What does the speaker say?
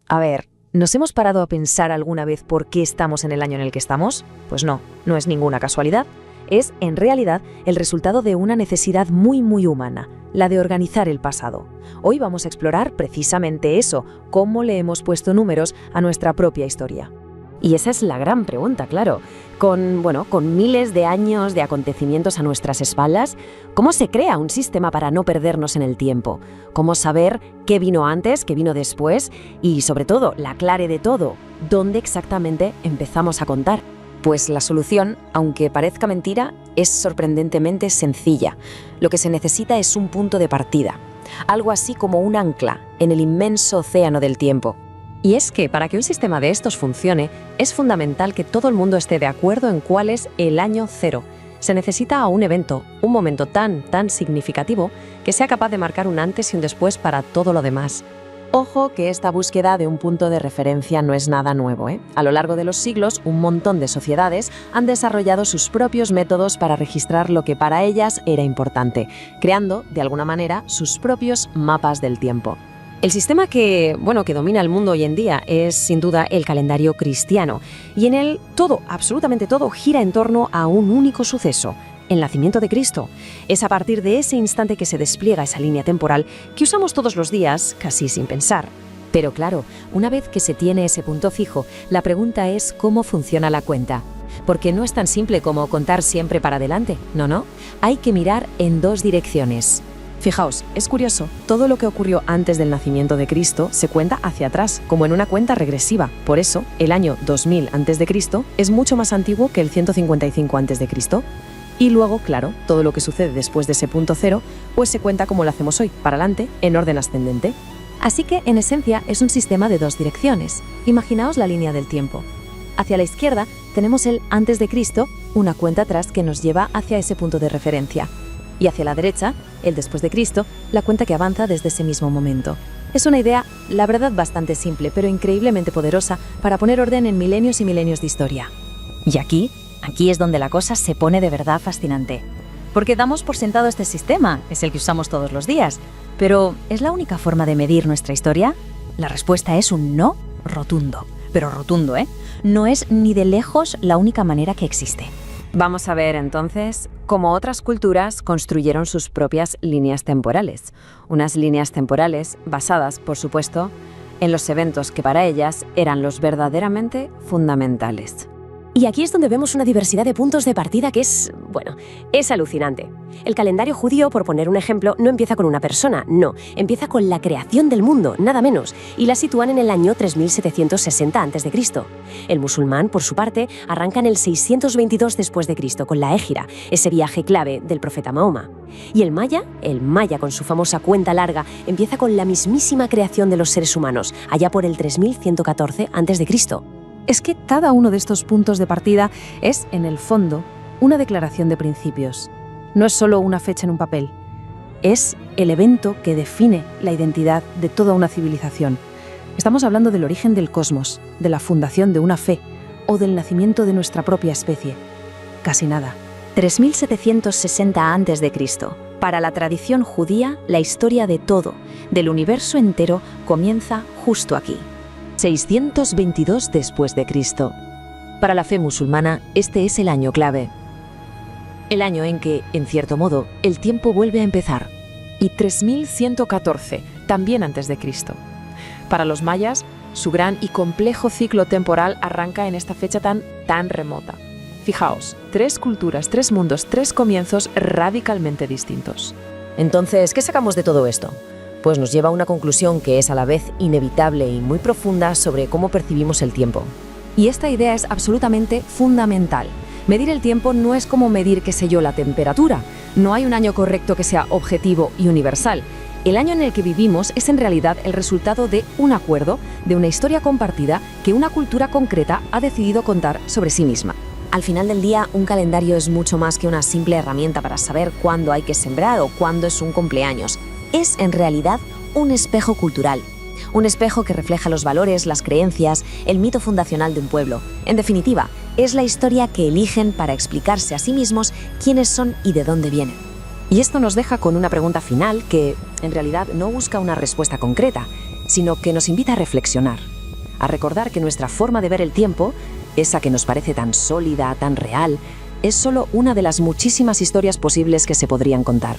A ver, ¿nos hemos parado a pensar alguna vez por qué estamos en el año en el que estamos? Pues no, no es ninguna casualidad. Es, en realidad, el resultado de una necesidad muy humana, la de organizar el pasado. Hoy vamos a explorar precisamente eso, cómo le hemos puesto números a nuestra propia historia. Y esa es la gran pregunta, claro. Con miles de años de acontecimientos a nuestras espaldas, ¿cómo se crea un sistema para no perdernos en el tiempo? ¿Cómo saber qué vino antes, qué vino después? Y, sobre todo, la clave de todo, ¿dónde exactamente empezamos a contar? Pues la solución, aunque parezca mentira, es sorprendentemente sencilla. Lo que se necesita es un punto de partida, algo así como un ancla en el inmenso océano del tiempo. Y es que para que un sistema de estos funcione, es fundamental que todo el mundo esté de acuerdo en cuál es el año cero. Se necesita a un evento, un momento tan significativo, que sea capaz de marcar un antes y un después para todo lo demás. Ojo que esta búsqueda de un punto de referencia no es nada nuevo, ¿eh? A lo largo de los siglos, un montón de sociedades han desarrollado sus propios métodos para registrar lo que para ellas era importante, creando, de alguna manera, sus propios mapas del tiempo. El sistema que domina el mundo hoy en día es, sin duda, el calendario cristiano, y en él todo, absolutamente todo, gira en torno a un único suceso: el nacimiento de Cristo. Es a partir de ese instante que se despliega esa línea temporal que usamos todos los días, casi sin pensar. Pero claro, una vez que se tiene ese punto fijo, la pregunta es cómo funciona la cuenta. Porque no es tan simple como contar siempre para adelante, no. Hay que mirar en dos direcciones. Fijaos, es curioso, todo lo que ocurrió antes del nacimiento de Cristo se cuenta hacia atrás, como en una cuenta regresiva. Por eso, el año 2000 a.C. es mucho más antiguo que el 155 a.C. Y luego, claro, todo lo que sucede después de ese punto cero, pues se cuenta como lo hacemos hoy, para adelante, en orden ascendente. Así que, en esencia, es un sistema de dos direcciones. Imaginaos la línea del tiempo. Hacia la izquierda tenemos el antes de Cristo, una cuenta atrás que nos lleva hacia ese punto de referencia. Y hacia la derecha, el después de Cristo, la cuenta que avanza desde ese mismo momento. Es una idea, la verdad, bastante simple, pero increíblemente poderosa para poner orden en milenios y milenios de historia. Y aquí es donde la cosa se pone de verdad fascinante. Porque damos por sentado este sistema, es el que usamos todos los días. Pero, ¿es la única forma de medir nuestra historia? La respuesta es un no rotundo. Pero rotundo, ¿eh? No es ni de lejos la única manera que existe. Vamos a ver entonces cómo otras culturas construyeron sus propias líneas temporales. Unas líneas temporales basadas, por supuesto, en los eventos que para ellas eran los verdaderamente fundamentales. Y aquí es donde vemos una diversidad de puntos de partida que es alucinante. El calendario judío, por poner un ejemplo, no empieza con una persona, no, empieza con la creación del mundo, nada menos, y la sitúan en el año 3760 a.C. El musulmán, por su parte, arranca en el 622 después de Cristo con la Égira, ese viaje clave del profeta Mahoma. Y el maya con su famosa cuenta larga, empieza con la mismísima creación de los seres humanos, allá por el 3114 a.C. Es que cada uno de estos puntos de partida es, en el fondo, una declaración de principios. No es solo una fecha en un papel. Es el evento que define la identidad de toda una civilización. Estamos hablando del origen del cosmos, de la fundación de una fe o del nacimiento de nuestra propia especie. Casi nada. 3760 a.C. Para la tradición judía, la historia de todo, del universo entero, comienza justo aquí. 622 después de Cristo. Para la fe musulmana, este es el año clave. El año en que, en cierto modo, el tiempo vuelve a empezar. Y 3114, también antes de Cristo. Para los mayas, su gran y complejo ciclo temporal arranca en esta fecha tan remota. Fijaos, 3 culturas, 3 mundos, 3 comienzos radicalmente distintos. Entonces, ¿qué sacamos de todo esto? Pues nos lleva a una conclusión que es a la vez inevitable y muy profunda sobre cómo percibimos el tiempo. Y esta idea es absolutamente fundamental. Medir el tiempo no es como medir, la temperatura. No hay un año correcto que sea objetivo y universal. El año en el que vivimos es en realidad el resultado de un acuerdo, de una historia compartida que una cultura concreta ha decidido contar sobre sí misma. Al final del día, un calendario es mucho más que una simple herramienta para saber cuándo hay que sembrar o cuándo es un cumpleaños. Es, en realidad, un espejo cultural. Un espejo que refleja los valores, las creencias, el mito fundacional de un pueblo. En definitiva, es la historia que eligen para explicarse a sí mismos quiénes son y de dónde vienen. Y esto nos deja con una pregunta final que, en realidad, no busca una respuesta concreta, sino que nos invita a reflexionar. a recordar que nuestra forma de ver el tiempo, esa que nos parece tan sólida, tan real, es solo una de las muchísimas historias posibles que se podrían contar.